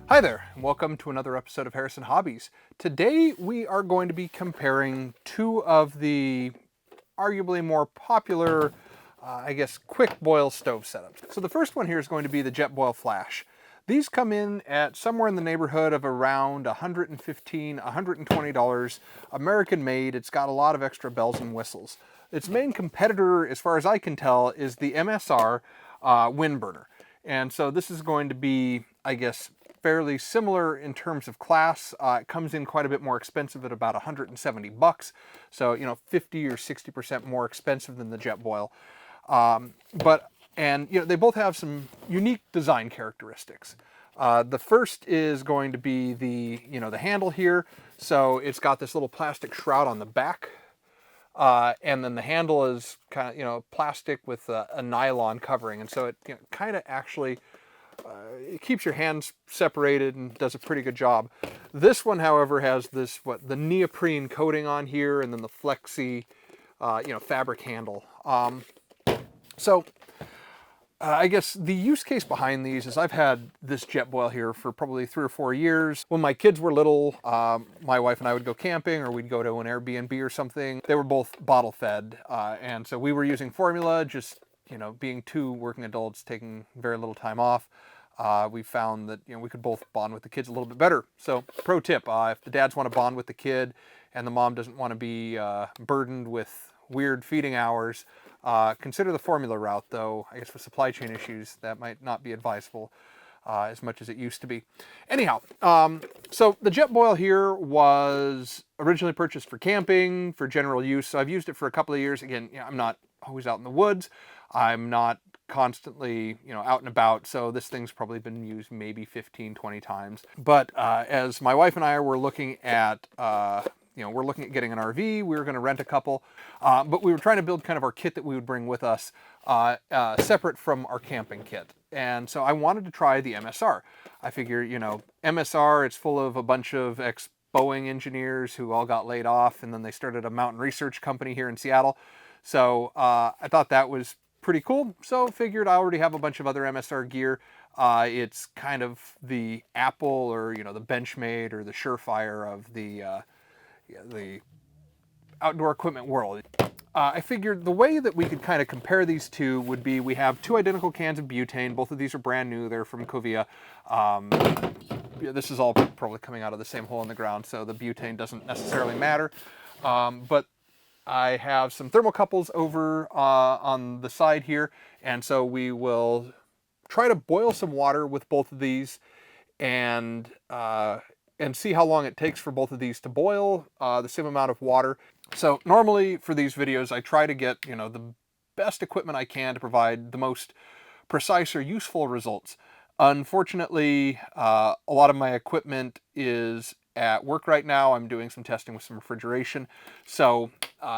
Hi there, and welcome to another episode of Harrison Hobbies. Today we are going to be comparing two of the arguably more popular, quick boil stove setups. So the first one here is going to be the Jetboil Flash. These come in at somewhere in the neighborhood of around $115, $120, American made. It's got a lot of extra bells and whistles. Its main competitor, as far as I can tell, is the MSR Windburner. And so this is going to be, fairly similar in terms of class. It comes in quite a bit more expensive at about 170 bucks. So, 50 or 60% more expensive than the Jetboil. They both have some unique design characteristics. The first is going to be the handle here. So it's got this little plastic shroud on the back. And then the handle is kind of, plastic with a nylon covering. And so it kind of actually it keeps your hands separated and does a pretty good job. This one, however, has this, the neoprene coating on here and then the flexi, fabric handle. I guess the use case behind these is I've had this Jetboil here for probably 3 or 4 years. When my kids were little, my wife and I would go camping or we'd go to an Airbnb or something. They were both bottle fed. And so we were using formula, just, being two working adults, taking very little time off. We found that, we could both bond with the kids a little bit better. So pro tip, if the dads want to bond with the kid and the mom doesn't want to be burdened with weird feeding hours, consider the formula route, though I guess with supply chain issues that might not be advisable as much as it used to be. Anyhow, so the Jetboil here was originally purchased for camping, for general use. So I've used it for a couple of years. Again, I'm not always out in the woods. I'm not constantly, out and about. So this thing's probably been used maybe 15, 20 times. But as my wife and I were looking at we're looking at getting an RV. We were going to rent a couple, but we were trying to build kind of our kit that we would bring with us separate from our camping kit. And so I wanted to try the MSR. I figure, MSR, it's full of a bunch of ex-Boeing engineers who all got laid off, and then they started a mountain research company here in Seattle. So I thought that was pretty cool. So figured I already have a bunch of other MSR gear. It's kind of the Apple or, the Benchmade or the Surefire of the outdoor equipment world. I figured the way that we could kind of compare these two would be we have two identical cans of butane. Both of these are brand new. They're from Covia. This is all probably coming out of the same hole in the ground, so the butane doesn't necessarily matter. But I have some thermocouples over on the side here, and so we will try to boil some water with both of these and see how long it takes for both of these to boil the same amount of water. So normally for these videos, I try to get, the best equipment I can to provide the most precise or useful results. Unfortunately, a lot of my equipment is at work right now. I'm doing some testing with some refrigeration. So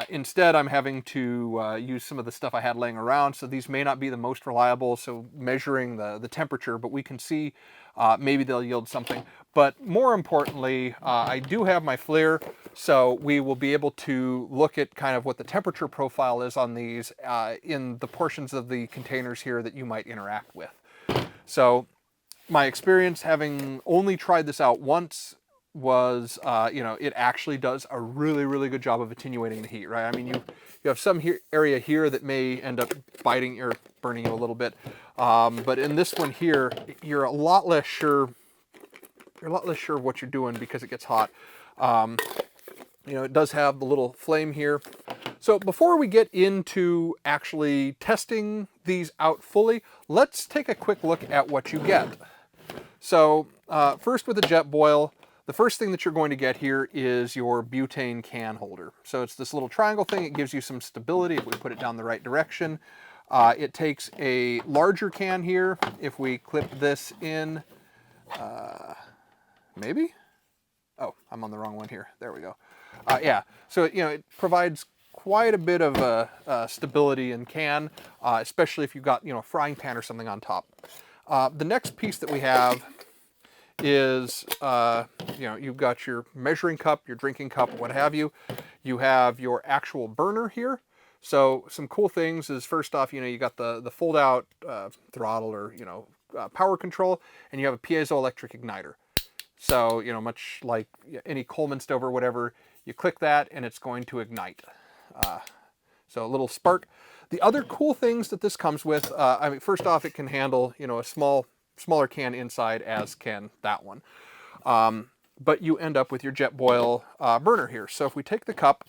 instead, I'm having to use some of the stuff I had laying around. So these may not be the most reliable. So measuring the temperature, but we can see maybe they'll yield something. But more importantly, I do have my FLIR, so we will be able to look at kind of what the temperature profile is on these in the portions of the containers here that you might interact with. So my experience, having only tried this out once, was, it actually does a really, really good job of attenuating the heat, right? I mean, you have some area here that may end up biting or burning you a little bit. But in this one here, you're a lot less sure of what you're doing because it gets hot. It does have the little flame here. So before we get into actually testing these out fully, let's take a quick look at what you get. So first with the Jetboil, the first thing that you're going to get here is your butane can holder. So it's this little triangle thing. It gives you some stability if we put it down the right direction. It takes a larger can here. If we clip this in, maybe? Oh, I'm on the wrong one here. There we go. Yeah, so it provides quite a bit of stability in can, especially if you've got a frying pan or something on top. The next piece that we have is you've got your measuring cup, your drinking cup, what have you. You have your actual burner here. So some cool things is, first off, you got the fold out throttle or power control, and you have a piezoelectric igniter. So, you know, much like any Coleman stove or whatever, you click that and it's going to ignite. So a little spark. The other cool things that this comes with, I mean, first off, it can handle, you know, a smaller can inside, as can that one. But you end up with your Jetboil burner here. So if we take the cup,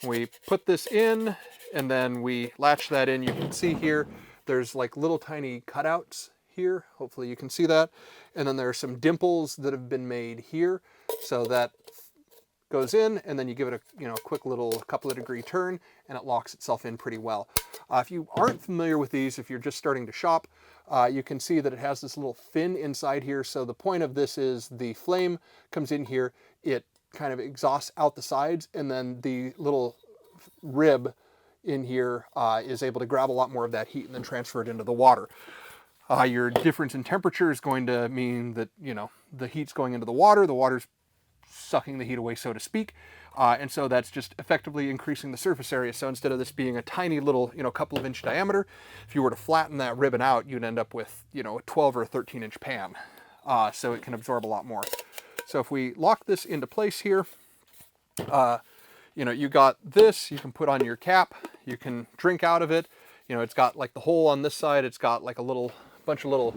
we put this in, and then we latch that in, you can see here, there's like little tiny cutouts here. Hopefully you can see that. And then there are some dimples that have been made here. So that goes in, and then you give it a quick little couple of degree turn, and it locks itself in pretty well. If you aren't familiar with these, if you're just starting to shop, you can see that it has this little fin inside here. So the point of this is the flame comes in here, it kind of exhausts out the sides, and then the little rib in here is able to grab a lot more of that heat and then transfer it into the water. Your difference in temperature is going to mean that, you know, the heat's going into the water's sucking the heat away, so to speak. And so that's just effectively increasing the surface area. So instead of this being a tiny little, you know, couple of inch diameter, if you were to flatten that ribbon out, you'd end up with, you know, a 12 or a 13 inch pan. So it can absorb a lot more. So if we lock this into place here, you know, you got this, you can put on your cap, you can drink out of it. You know, it's got like the hole on this side, it's got like a bunch of little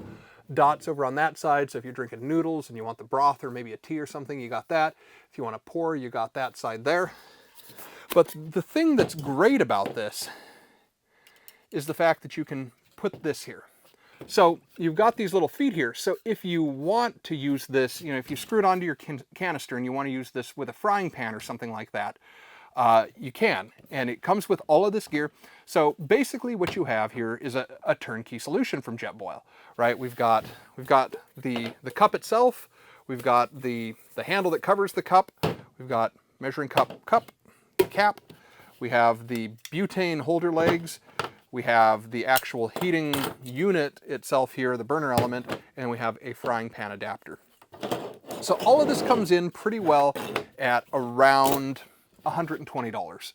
dots over on that side. So if you're drinking noodles and you want the broth or maybe a tea or something, you got that. If you want to pour, you got that side there. But the thing that's great about this is the fact that you can put this here. So you've got these little feet here. So if you want to use this, you know, if you screw it onto your canister and you want to use this with a frying pan or something like that, you can, and it comes with all of this gear. So basically what you have here is a turnkey solution from Jetboil, right? We've got the cup itself, we've got the handle that covers the cup, we've got measuring cup, cap, we have the butane holder legs, we have the actual heating unit itself here, the burner element, and we have a frying pan adapter. So all of this comes in pretty well at around $120.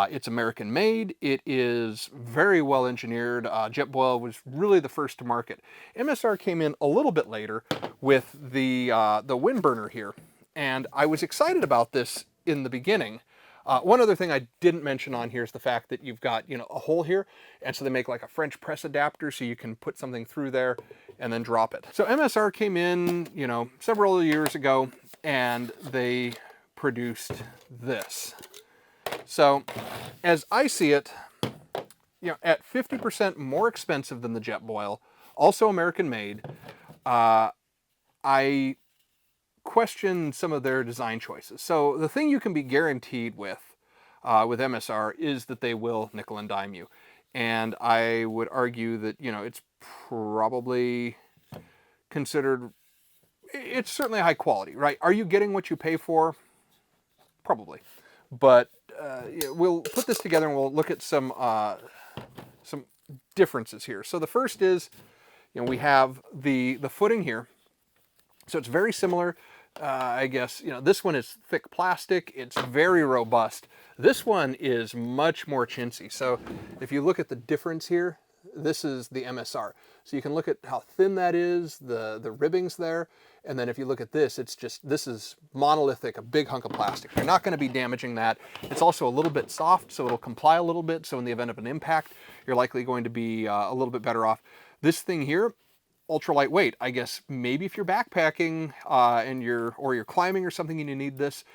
It's American made. It is very well engineered. Jetboil was really the first to market. MSR came in a little bit later with the Windburner here, and I was excited about this in the beginning. One other thing I didn't mention on here is the fact that you've got, you know, a hole here, and so they make like a French press adapter so you can put something through there and then drop it. So MSR came in, you know, several years ago, and they produced this. So as I see it, you know, at 50% more expensive than the Jetboil, also American made, I question some of their design choices. So the thing you can be guaranteed with MSR is that they will nickel and dime you. And I would argue that, you know, it's probably considered, it's certainly high quality, right? Are you getting what you pay for? Probably. But we'll put this together and we'll look at some differences here. So the first is, you know, we have the footing here. So it's very similar. I guess, you know, this one is thick plastic. It's very robust. This one is much more chintzy. So if you look at the difference here, this is the MSR. So you can look at how thin that is, the ribbings there. And then if you look at this, it's just, this is monolithic, a big hunk of plastic. You're not going to be damaging that. It's also a little bit soft, so it'll comply a little bit. So in the event of an impact, you're likely going to be a little bit better off. This thing here, ultra lightweight. I guess maybe if you're backpacking and you're climbing or something and you need this,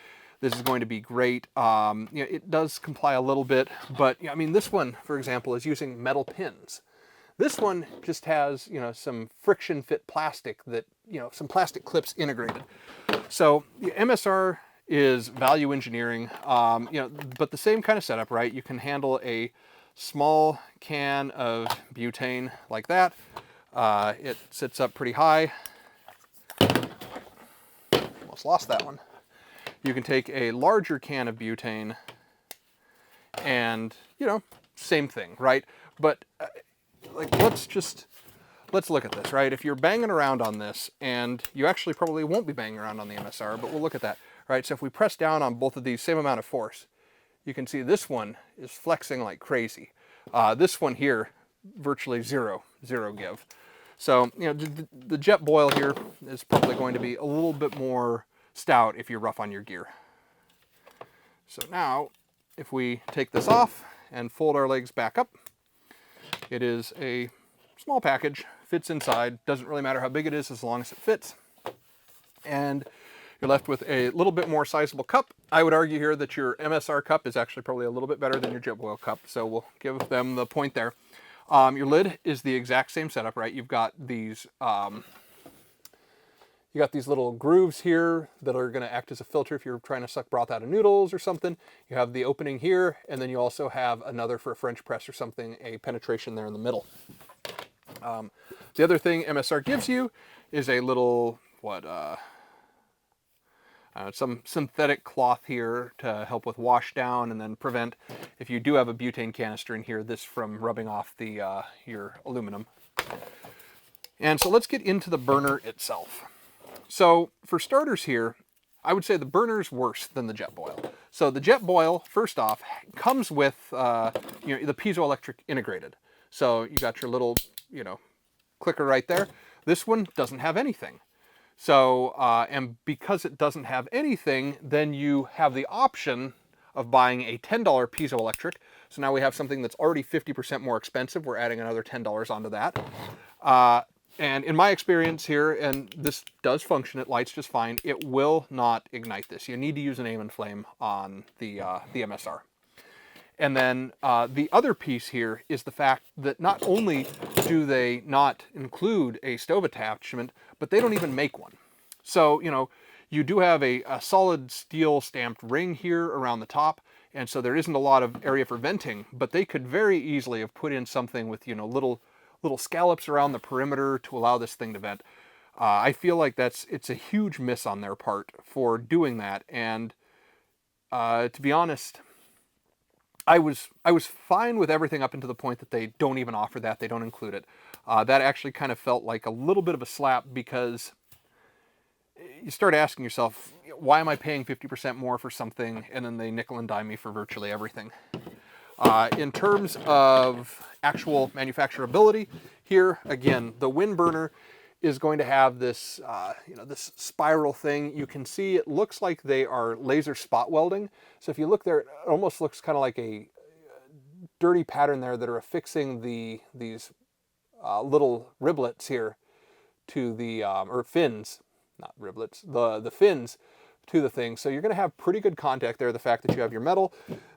this is going to be great. You know, it does comply a little bit, but I mean, this one, for example, is using metal pins. This one just has, you know, some friction fit plastic that, you know, some plastic clips integrated. So the MSR is value engineering, you know, but the same kind of setup, right? You can handle a small can of butane like that. It sits up pretty high. Almost lost that one. You can take a larger can of butane and, you know, same thing, right? But like, let's look at this, right? If you're banging around on this, and you actually probably won't be banging around on the MSR, but we'll look at that, right? So if we press down on both of these, same amount of force, you can see this one is flexing like crazy. This one here, virtually zero give. So, you know, the Jetboil here is probably going to be a little bit more stout if you're rough on your gear. So now, if we take this off and fold our legs back up, it is a small package, fits inside, doesn't really matter how big it is as long as it fits. And you're left with a little bit more sizable cup. I would argue here that your MSR cup is actually probably a little bit better than your Jetboil cup, so we'll give them the point there. Your lid is the exact same setup, right? You've got these little grooves here that are going to act as a filter if you're trying to suck broth out of noodles or something. You have the opening here, and then you also have another for a French press or something, a penetration there in the middle. The other thing MSR gives you is a little, some synthetic cloth here to help with wash down and then prevent, if you do have a butane canister in here, this from rubbing off the your aluminum. And so let's get into the burner itself. So for starters here, I would say the burner is worse than the Jetboil. So the Jetboil, first off, comes with the Piezoelectric integrated. So you got your little, clicker right there. This one doesn't have anything. So, and because it doesn't have anything, then you have the option of buying a $10 Piezoelectric. So now we have something that's already 50% more expensive. We're adding another $10 onto that. And in my experience here, and this does function, it lights just fine, it will not ignite this. You need to use an aim and flame on the MSR. And then the other piece here is the fact that not only do they not include a stove attachment, but they don't even make one. So, you do have a solid steel stamped ring here around the top, and so there isn't a lot of area for venting, but they could very easily have put in something with, little scallops around the perimeter to allow this thing to vent. I feel like it's a huge miss on their part for doing that, and to be honest, I was fine with everything up until the point that they don't even offer that, they don't include it. That actually kind of felt like a little bit of a slap, because you start asking yourself, why am I paying 50% more for something, and then they nickel and dime me for virtually everything. In terms of actual manufacturability, here again, the Windburner is going to have this, this spiral thing. You can see it looks like they are laser spot welding. So if you look there, it almost looks kind of like a dirty pattern there that are affixing these little riblets here to the, or fins, not riblets, the fins to the thing. So you're going to have pretty good contact there, the fact that you have your metal.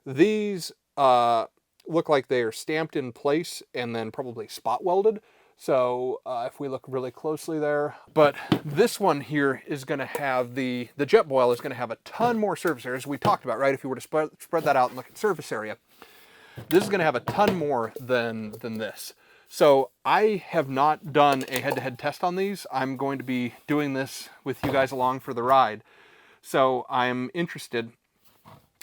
These look like they are stamped in place and then probably spot welded. So if we look really closely there, but this one here is going to have the Jetboil is going to have a ton more surface area, as we talked about, right? If you were to spread that out and look at surface area, this is going to have a ton more than this. So I have not done a head-to-head test on these. I'm going to be doing this with you guys along for the ride. So I'm interested.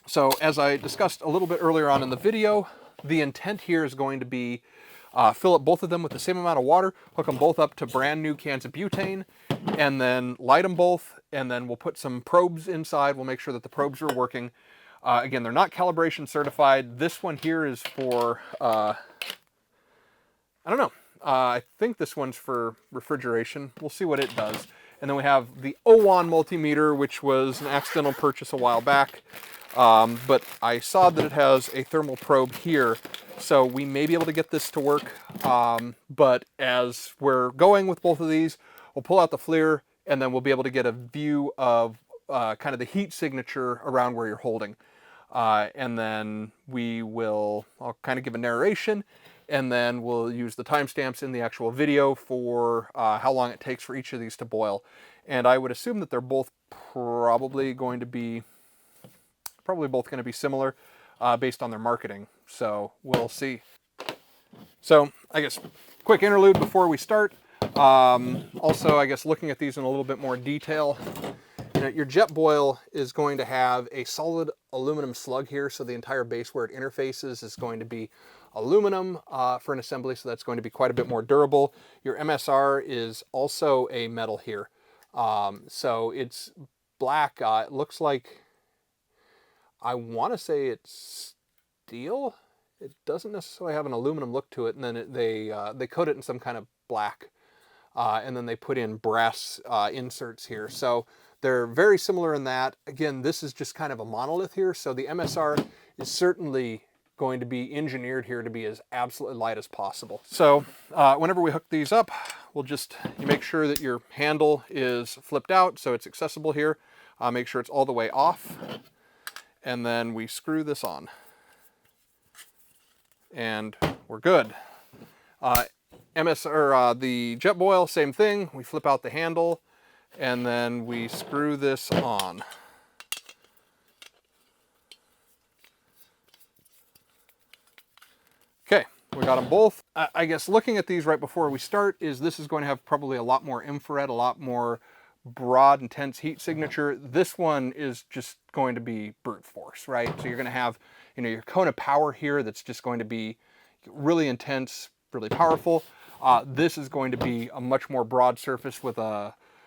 So as I discussed a little bit earlier on in the video, the intent here is going to be fill up both of them with the same amount of water, hook them both up to brand new cans of butane, and then light them both, and then we'll put some probes inside. We'll make sure that the probes are working. Again, they're not calibration certified. This one here is for, I don't know. I think this one's for refrigeration. We'll see what it does. And then we have the OWON multimeter, which was an accidental purchase a while back. But I saw that it has a thermal probe here, so we may be able to get this to work. But as we're going with both of these, we'll pull out the FLIR, and then we'll be able to get a view of kind of the heat signature around where you're holding. And then I'll kind of give a narration, and then we'll use the timestamps in the actual video for how long it takes for each of these to boil. And I would assume that they're both probably both going to be similar based on their marketing. So we'll see. So I guess quick interlude before we start. Also, I guess looking at these in a little bit more detail, your Jetboil is going to have a solid aluminum slug here. So the entire base where it interfaces is going to be aluminum for an assembly. So that's going to be quite a bit more durable. Your MSR is also a metal here. So it's black. It looks like, I want to say it's steel. It doesn't necessarily have an aluminum look to it, and then they coat it in some kind of black. and then they put in brass inserts here. So they're very similar in that. Again, this is just kind of a monolith here, so the MSR is certainly going to be engineered here to be as absolutely light as possible. So whenever we hook these up, you make sure that your handle is flipped out so it's accessible here. Make sure it's all the way off, and then we screw this on. And we're good. The Jetboil, same thing. We flip out the handle, and then we screw this on. Okay, we got them both. I guess looking at these right before we start this is going to have probably a lot more infrared, a lot more broad, intense heat signature. This one is just going to be brute force, right? So you're going to have, your cone of power here that's just going to be really intense, really powerful. This is going to be a much more broad surface with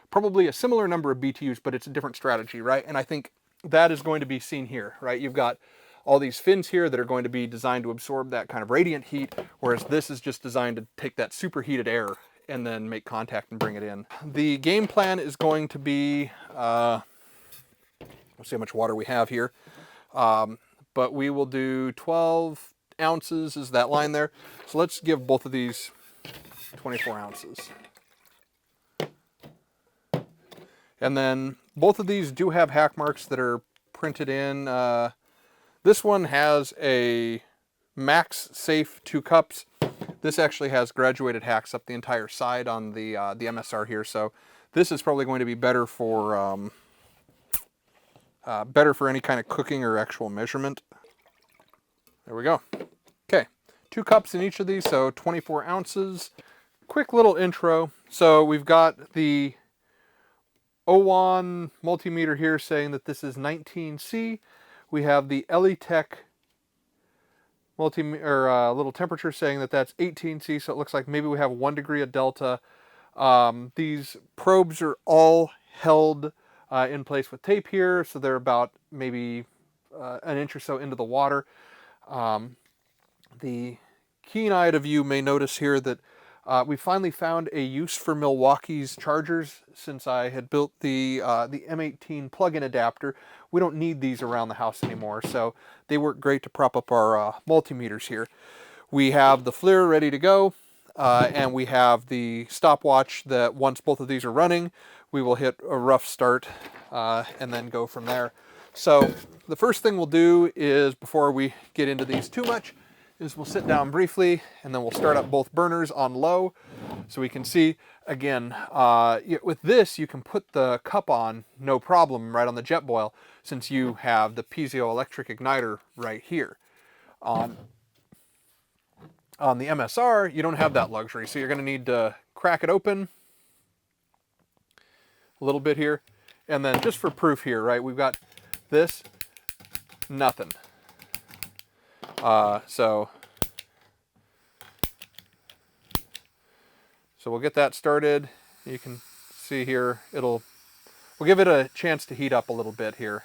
probably a similar number of BTUs, but it's a different strategy, right? And I think that is going to be seen here, right? You've got all these fins here that are going to be designed to absorb that kind of radiant heat, whereas this is just designed to take that superheated air and then make contact and bring it in. The game plan is going to be, let's see how much water we have here, but we will do 12 ounces is that line there. So let's give both of these 24 ounces. And then both of these do have hack marks that are printed in. This one has a max safe 2 cups. This actually has graduated hacks up the entire side on the MSR here, so this is probably going to be better for any kind of cooking or actual measurement. There we go. Okay, 2 cups in each of these, so 24 ounces. Quick little intro. So we've got the OWAN multimeter here saying that this is 19C. We have the Elitech little temperature saying that that's 18C, so it looks like maybe we have 1 degree of delta. These probes are all held in place with tape here, so they're about maybe an inch or so into the water. The keen-eyed of you may notice here that we finally found a use for Milwaukee's chargers. Since I had built the M18 plug-in adapter, we don't need these around the house anymore, so they work great to prop up our multimeters here. We have the FLIR ready to go, and we have the stopwatch that once both of these are running, we will hit a rough start and then go from there. So the first thing we'll do is, before we get into these too much, is we'll sit down briefly and then we'll start up both burners on low so we can see. Again, with this you can put the cup on no problem right on the Jetboil, since you have the Piezoelectric Igniter right here. On the MSR you don't have that luxury, so you're going to need to crack it open a little bit here, and then just for proof here, right, we've got this, nothing. So we'll get that started. You can see here, we'll give it a chance to heat up a little bit here.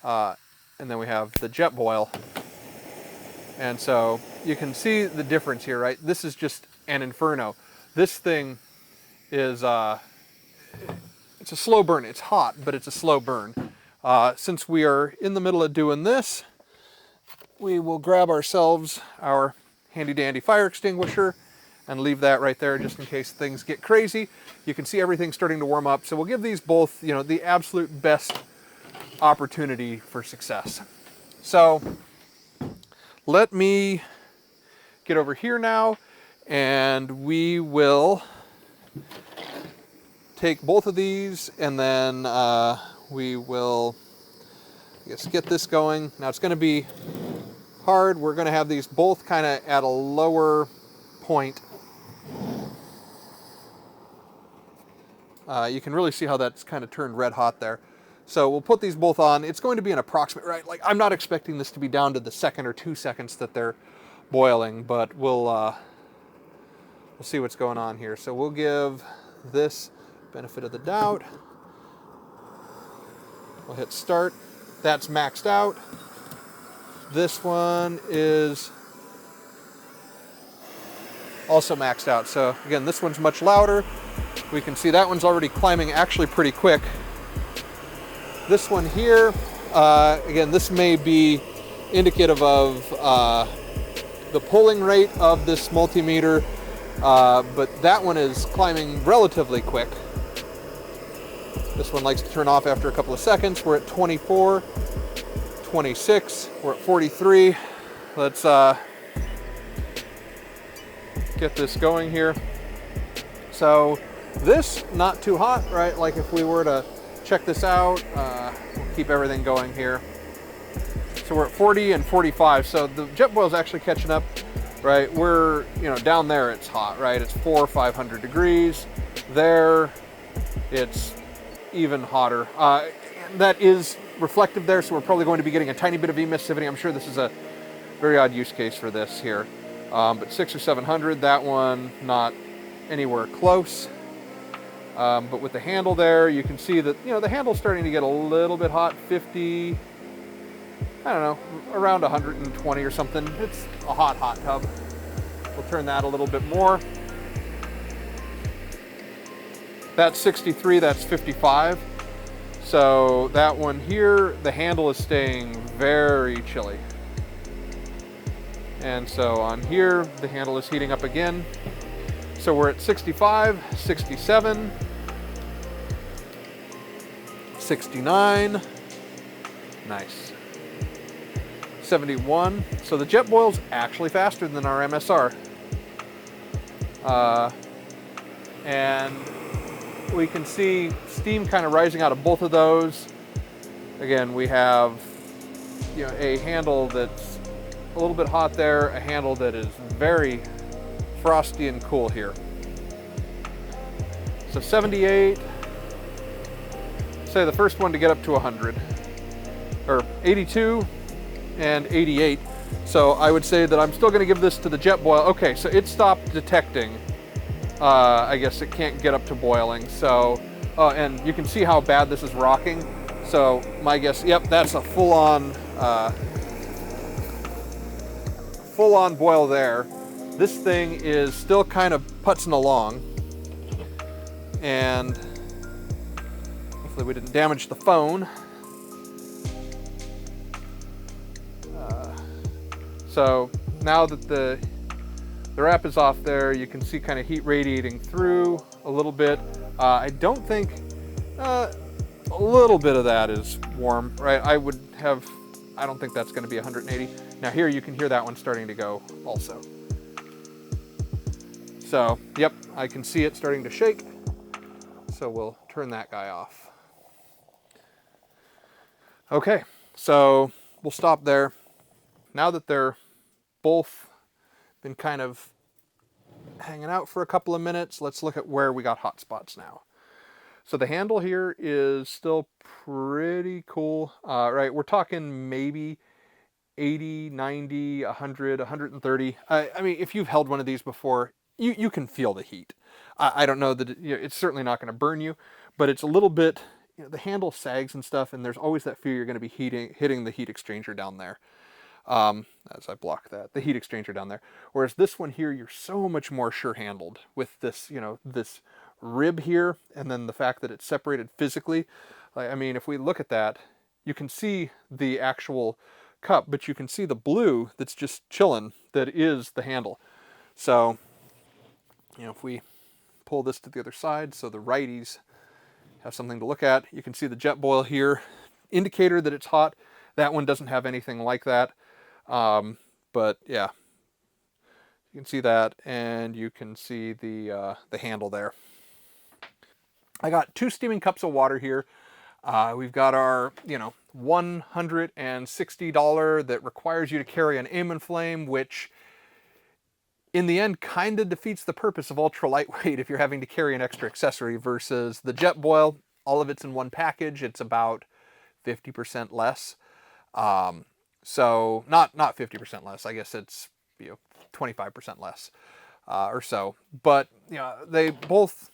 And then we have the Jetboil. And so you can see the difference here, right? This is just an inferno. This thing is, it's a slow burn. It's hot, but it's a slow burn. Since we are in the middle of doing this, we will grab ourselves our handy dandy fire extinguisher and leave that right there just in case things get crazy. You can see everything starting to warm up, so we'll give these both, the absolute best opportunity for success. So let me get over here now, and we will take both of these, and then we will, I guess, get this going. Now it's going to be hard. We're going to have these both kind of at a lower point. You can really see how that's kind of turned red hot there. So we'll put these both on. It's going to be an approximate, right? Like, I'm not expecting this to be down to the second or 2 seconds that they're boiling, but we'll see what's going on here. So we'll give this benefit of the doubt. We'll hit start. That's maxed out. This one is also maxed out. So again, this one's much louder. We can see that one's already climbing actually pretty quick. This one here, again, this may be indicative of the pulling rate of this multimeter, but that one is climbing relatively quick. This one likes to turn off after a couple of seconds. We're at 24, 26, we're at 43. Let's get this going here. So this, not too hot, right? Like if we were to check this out, we'll keep everything going here. So we're at 40 and 45. So the Jetboil is actually catching up, right? We're, down there it's hot, right? It's 400 or 500 degrees. There, it's even hotter. That is reflective there, so we're probably going to be getting a tiny bit of emissivity. I'm sure this is a very odd use case for this here. But 600 or 700, that one not anywhere close. But with the handle there, you can see that, the handle's starting to get a little bit hot, 50, I don't know, around 120 or something. It's a hot tub. We'll turn that a little bit more. That's 63, that's 55. So that one here, the handle is staying very chilly. And so on here, the handle is heating up again. So we're at 65, 67, 69, nice. 71, so the Jetboil's actually faster than our MSR. And we can see steam kind of rising out of both of those. Again, we have, a handle that's a little bit hot there, a handle that is very frosty and cool here. So 78, say the first one to get up to 100, or 82 and 88. So I would say that I'm still going to give this to the Jetboil. Okay, so it stopped detecting. I guess it can't get up to boiling. So, and you can see how bad this is rocking. So my guess, yep, that's a full-on boil there. This thing is still kind of putzing along, and hopefully we didn't damage the phone. So now that the wrap is off there, you can see kind of heat radiating through a little bit. I don't think a little bit of that is warm, right? I don't think that's going to be 180. Now here you can hear that one starting to go also. So, yep, I can see it starting to shake. So we'll turn that guy off. Okay, so we'll stop there. Now that they're both been kind of hanging out for a couple of minutes, let's look at where we got hot spots now. So the handle here is still pretty cool, right? We're talking maybe 80, 90, 100, 130. I mean, if you've held one of these before, you can feel the heat. I don't know that it's certainly not going to burn you, but it's a little bit, the handle sags and stuff, and there's always that fear you're going to be hitting the heat exchanger down there. As I block that, the heat exchanger down there. Whereas this one here, you're so much more sure-handled with this, this rib here, and then the fact that it's separated physically. I mean, if we look at that, you can see the actual cup, but you can see the blue that's just chilling, that is the handle. So, if we pull this to the other side, so the righties have something to look at, you can see the Jetboil here, indicator that it's hot. That one doesn't have anything like that. But yeah, you can see that, and you can see the handle there. I got 2 steaming cups of water here. We've got our, $160 that requires you to carry an aim flame, which in the end kind of defeats the purpose of ultra lightweight if you're having to carry an extra accessory, versus the Jetboil, all of it's in one package. It's about 50% less. So not 50% less, I guess it's 25% less or so. But they both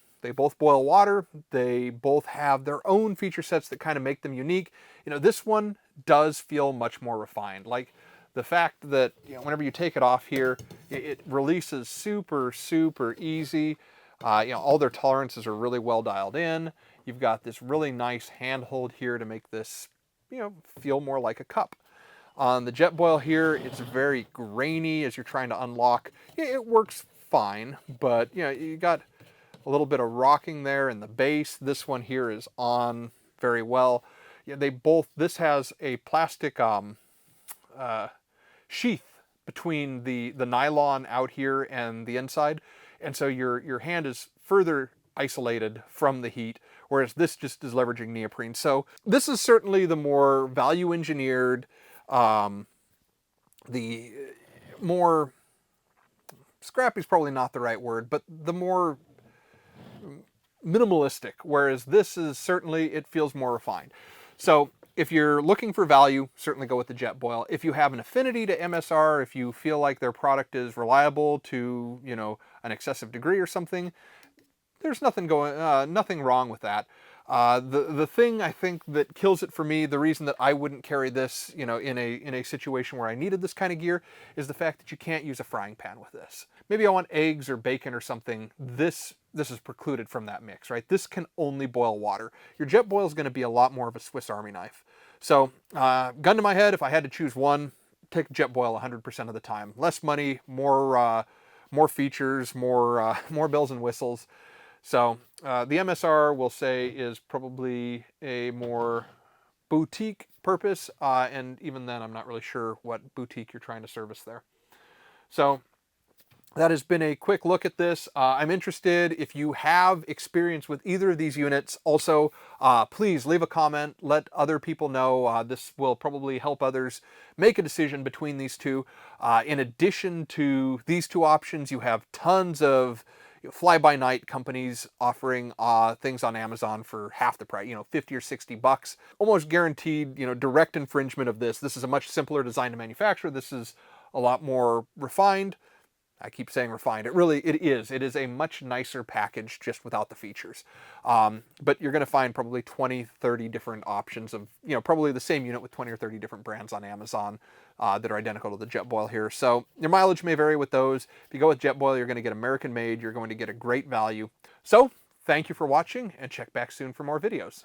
boil water. They both have their own feature sets that kind of make them unique. This one does feel much more refined. Like the fact that, you know, whenever you take it off here, it releases super, super easy. You know, all their tolerances are really well dialed in. You've got this really nice handhold here to make this, you know, feel more like a cup. On the Jetboil here, it's very grainy as you're trying to unlock. It works fine, but, you know, you got a little bit of rocking there in the base. This one here is on very well. Yeah, they both, this has a plastic sheath between the nylon out here and the inside, and so your hand is further isolated from the heat, whereas this just is leveraging neoprene. So this is certainly the more value engineered, the more scrappy is probably not the right word, but the more minimalistic, whereas this is certainly, it feels more refined. So if you're looking for value, certainly go with the Jetboil. If you have an affinity to MSR, if you feel like their product is reliable to, you know, an excessive degree or something, there's nothing wrong with that. The thing I think that kills it for me, the reason that I wouldn't carry this, you know, in a situation where I needed this kind of gear, is the fact that you can't use a frying pan with this. Maybe I want eggs or bacon or something. This is precluded from that mix, right? This can only boil water. Your Jetboil is going to be a lot more of a Swiss Army knife. So, gun to my head, if I had to choose one, take Jetboil 100% of the time. Less money, more features, more bells and whistles. So the MSR, we'll say, is probably a more boutique purpose, and even then I'm not really sure what boutique you're trying to service there. So that has been a quick look at this. I'm interested if you have experience with either of these units. Also, please leave a comment, let other people know. This will probably help others make a decision between these two. In addition to these two options, you have tons of fly-by-night companies offering things on Amazon for half the price, you know, 50 or 60 bucks. Almost guaranteed, you know, direct infringement of this. This is a much simpler design to manufacture. This is a lot more refined. I keep saying refined. It is a much nicer package just without the features. But you're going to find probably 20, 30 different options of, you know, probably the same unit with 20 or 30 different brands on Amazon that are identical to the Jetboil here. So your mileage may vary with those. If you go with Jetboil, you're going to get American made. You're going to get a great value. So thank you for watching, and check back soon for more videos.